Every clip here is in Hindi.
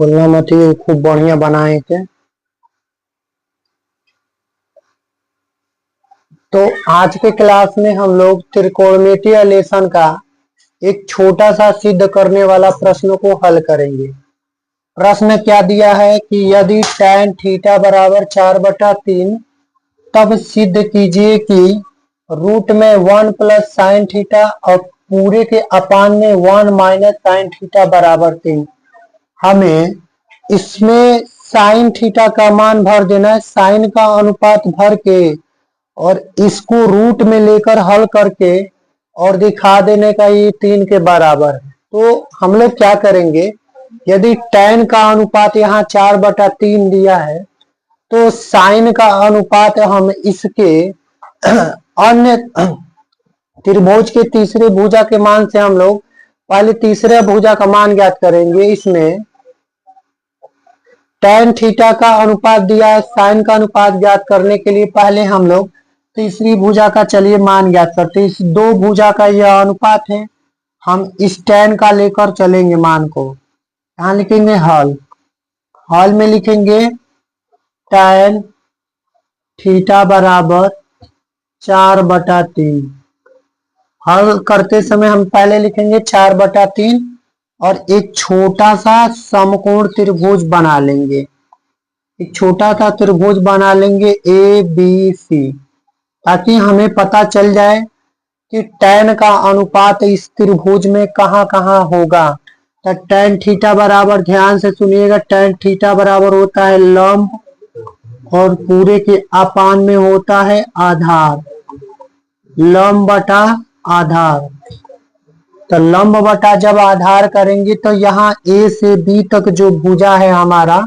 बोलना मत ही खूब बढ़िया बनाए थे। तो आज के क्लास में हम लोग त्रिकोणमितीय आलेखन का एक छोटा सा सिद्ध करने वाला प्रश्न को हल करेंगे। प्रश्न क्या दिया है कि यदि tan थीटा बराबर 4/3 तब सिद्ध कीजिए कि रूट में 1 प्लस साइन थीटा और पूरे के अपान में 1 माइनस साइन थीटा बराबर 3। हमें इसमें साइन थीटा का मान भर देना है, साइन का अनुपात भर के और इसको रूट में लेकर हल करके और दिखा देने का ये 3 के बराबर है। तो हम लोग क्या करेंगे, यदि tan का अनुपात यहाँ 4/3 दिया है तो साइन का अनुपात हम इसके अन्य त्रिभुज के तीसरे भुजा के मान से हम लोग पहले तीसरे भुजा का मान ज्ञात करेंगे। इसमें tan थीटा का अनुपात दिया है, साइन का अनुपात ज्ञात करने के लिए पहले हम लोग तीसरी भुजा का चलिए मान ज्ञात करते हैं। इस दो भुजा का यह अनुपात है, हम इस tan का लेकर चलेंगे मान को। यहाँ लिखेंगे हल, हल में लिखेंगे tan थीटा बराबर 4/3। हल करते समय हम पहले लिखेंगे 4/3 और एक छोटा सा समकोण त्रिभुज बना लेंगे। एक छोटा सा त्रिभुज बना लेंगे ABC, ताकि हमें पता चल जाए कि tan का अनुपात इस त्रिभुज में कहाँ कहाँ होगा। तो tan थीटा बराबर, ध्यान से सुनिएगा, tan थीटा बराबर होता है लंब और पूरे के अपान में होता है आधार, लंब बटा आधार। तो लंब बटा जब आधार करेंगे तो यहाँ A से B तक जो भुजा है हमारा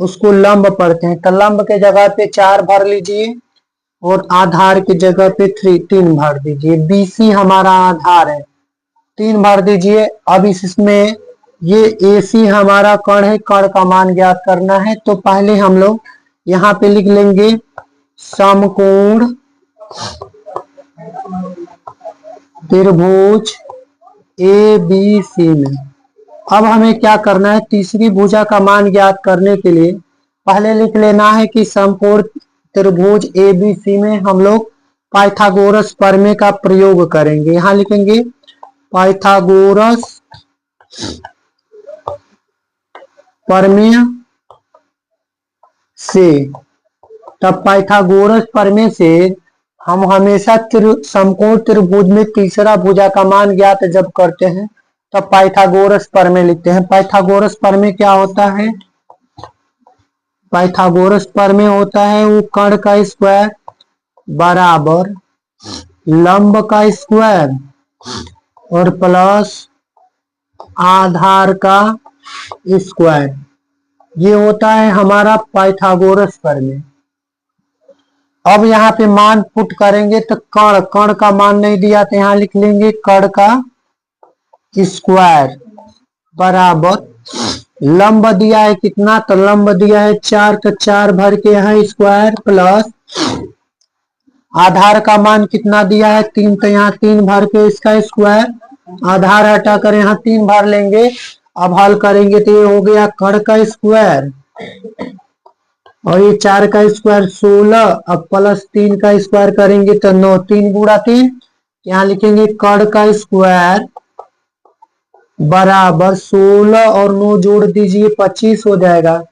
उसको लंब पढ़ते हैं। तो लंब के जगह पे 4 भर लीजिए और आधार की जगह पे 3 भर दीजिए। BC हमारा आधार है, 3 भर दीजिए। अब इसमें ये AC हमारा कण है, कण का मान ज्ञात करना है। तो पहले हम लोग यहाँ पे लिख लेंगे समकोण त्रिभुज ABC में। अब हमें क्या करना है, तीसरी भुजा का मान ज्ञात करने के लिए पहले लिख लेना है कि समकोण त्रिभुज ABC में हम लोग पाइथागोरस प्रमेय का प्रयोग करेंगे। यहाँ लिखेंगे पाइथागोरस प्रमेय से। तब पाइथागोरस प्रमेय से हम हमेशा समकोण त्रिभुज में तीसरा भुजा का मान ज्ञात जब करते हैं तब पाइथागोरस प्रमेय लिखते हैं। पाइथागोरस प्रमेय क्या होता है, पाइथागोरस प्रमेय होता है वो कण का स्क्वायर बराबर लंब का स्क्वायर और प्लस आधार का स्क्वायर, ये होता है हमारा पाइथागोरस प्रमेय। अब यहाँ पे मान पुट करेंगे तो कण का मान नहीं दिया तो यहाँ लिख लेंगे कण का स्क्वायर बराबर लंब दिया है कितना, तो लंब दिया है 4, तो 4 भर के यहाँ स्क्वायर प्लस आधार का मान कितना दिया है 3, तो यहाँ 3 भर के इसका स्क्वायर, आधार हटाकर यहाँ 3 भर लेंगे। अब हल करेंगे तो ये हो गया कण का स्क्वायर और ये 4 का स्क्वायर 16, अब प्लस 3 का स्क्वायर करेंगे तो 9, 3 गुणा 3, यहाँ लिखेंगे कण का स्क्वायर बराबर 16 और 9 जोड़ दीजिए 25 हो जाएगा।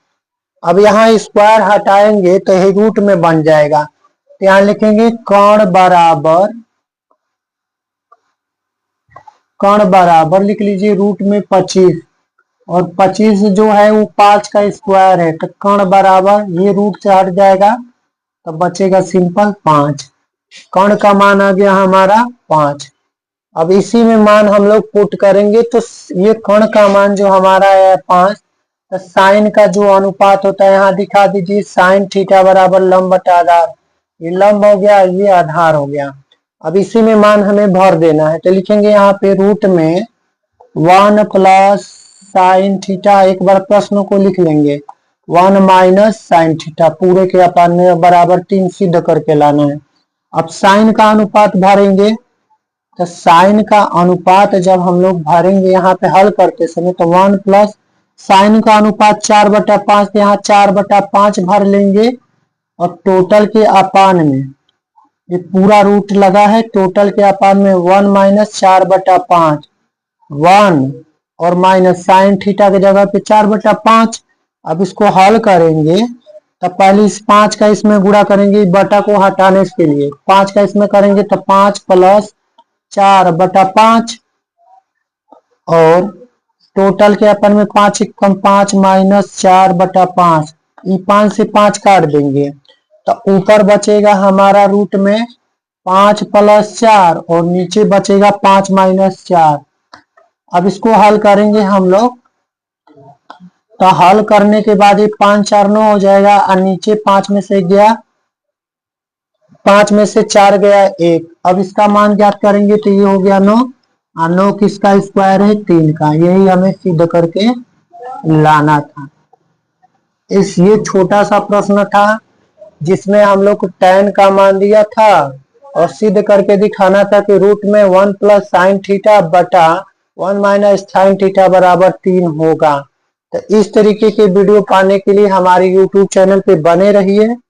अब यहाँ स्क्वायर हटाएंगे तो ये रूट में बन जाएगा, तो यहाँ लिखेंगे कण बराबर लिख लीजिए रूट में 25 और 25 जो है वो 5 का स्क्वायर है, तो कण बराबर ये रूट से हट जाएगा तो बचेगा सिंपल 5। कण का मान आ गया हमारा 5। अब इसी में मान हम लोग पुट करेंगे तो ये कण का मान जो हमारा है 5, तो साइन का जो अनुपात होता है यहाँ दिखा दीजिए, साइन थीटा बराबर लंब बटा आधार, ये लंब हो गया, ये आधार हो गया। अब इसी में मान हमें भर देना है, तो लिखेंगे यहाँ पे रूट में 1 प्लस साइन थीटा, एक बार प्रश्न को लिख लेंगे 1 माइनस साइन थीटा पूरे के अपान में बराबर 3 सिद्ध करके लाना है। अब साइन का अनुपात भरेंगे, तो साइन का अनुपात जब हम लोग भरेंगे यहाँ पे हल करते समय तो 1 प्लस साइन का अनुपात 4/5, यहाँ 4/5 भर लेंगे और टोटल के अपान में ये पूरा रूट लगा है, टोटल के अपान में 1 माइनस 4/5, 1 और माइनस साइन थीटा की जगह पे 4/5। अब इसको हल करेंगे तब पहले इस 5 का इसमें गुणा करेंगे, बटा को हटाने के लिए 5 का इसमें करेंगे तो 5 प्लस 4/5 और टोटल के अपन में 5 कम 5 माइनस 4/5, ये 5 से 5 काट देंगे तो ऊपर बचेगा हमारा रूट में 5 प्लस 4 और नीचे बचेगा 5 माइनस 4। अब इसको हल करेंगे हम लोग तो हल करने के बाद ये 5 4 9 हो जाएगा और नीचे 5 में से गया 5 में से 4 गया 1। अब इसका मान ज्ञात करेंगे तो ये हो गया 9 और 9 किसका स्क्वायर है 3 का, यही हमें सिद्ध करके लाना था। ये छोटा सा प्रश्न था जिसमें हम लोग को tan का मान दिया था और सिद्ध करके दिखाना था कि रूट में 1 प्लस साइन थीटा बटा 1 माइनस साइन थीटा बराबर 3 होगा। तो इस तरीके के वीडियो पाने के लिए हमारे YouTube चैनल पे बने रहिए।